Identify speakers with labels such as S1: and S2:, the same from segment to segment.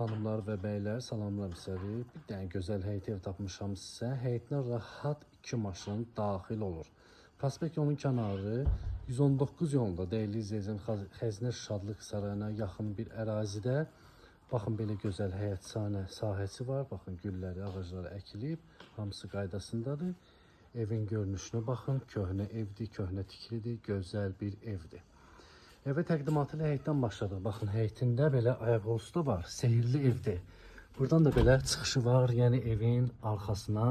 S1: Xanımlar və bəylər, salamlar sizləri. Bir dənə gözəl həyət ev tapmışam sizə. Həyətinə rahat 2 maşın daxil olur. Prospekt yolunun kənarı 119 yolunda Dəyərli izləyicim Xəzinə Şadlıq Sarayına yaxın bir ərazidə. Baxın belə gözəl həyət sahəsi var. Baxın gülləri, ağacları əkilib. Hamısı qaydasındadır. Evin görünüşünə baxın. Köhnə evdir, köhnə tikilidir, gözəl bir evdir. Evə təqdimatı ilə həyətdən başladıq. Baxın, həyətində belə ayaqolsu da var. Sehirli evdir. Buradan da belə çıxışı var. Yəni evin arxasına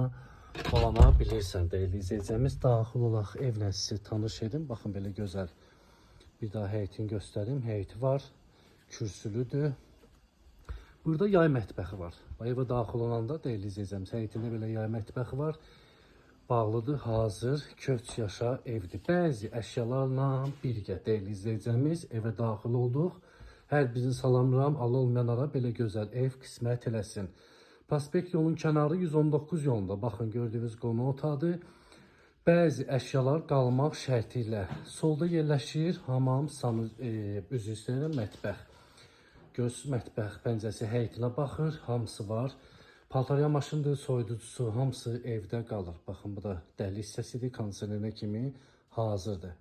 S1: dolana bilirsən dəyərli izləyicimiz. Daxil olaq evlə sizi tanış edim. Baxın, belə gözəl. Bir daha həyətini göstərim. Həyəti var. Kürsülüdür. Burada yay mətbəxi var. Evə daxil olanda dəyərli izləyicimiz həyətində belə yay mətbəxi var. Bağlıdır, hazır, köç yaşa evdir. Bəzi əşyalarla birgə dəyərli izləyicimiz evə daxil olduq. Hər birini salamlayıram. Allah olmayanlara belə gözəl ev qismət eləsin. Prospekt yolun kənarı 119 yolunda. Baxın, gördüyünüz qonaq otaqdır. Bəzi əşyalar qalmaq şərti ilə. Solda yerləşir hamam, üzr istəyirəm, mətbəx. Göz mətbəx pəncəsi həyətinə baxır, hamısı var. Paltarya maşındır, soyuducusu, hamısı evdə qalır. Baxın, bu da dəli hissəsidir, kondisionerinə kimi hazırdır.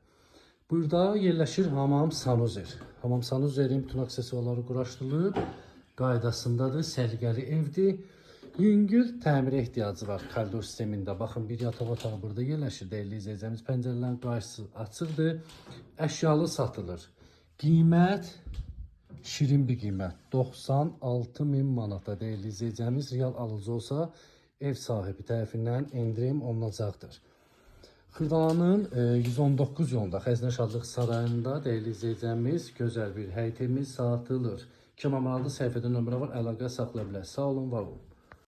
S1: Burada yerləşir hamam sanuzer. Hamam sanuzerin bütün aksesuarları quraşdırılıb, qaydasındadır, səliqəli evdir. Yüngül təmirə ehtiyacı var koridor sistemində. Baxın, bir yataq otağı burada yerləşir. Dəyərli izləyicimiz pəncərələrin qarşısı açıqdır. Əşyalı satılır. Qiymət şirin bir qiymət. 96.000 manata dəyərli izləyicimiz. Real alıcı olsa ev sahibi tərəfindən endirim olunacaqdır. Xırdalanın 119 yolunda Xəzinə Şadlıq Sarayında dəyərli izləyicimiz gözəl bir həyət evimiz satılır. Kim amalıdır, səhifədə nömrə var, əlaqə saxlaya bilər. Sağ olun, var olun.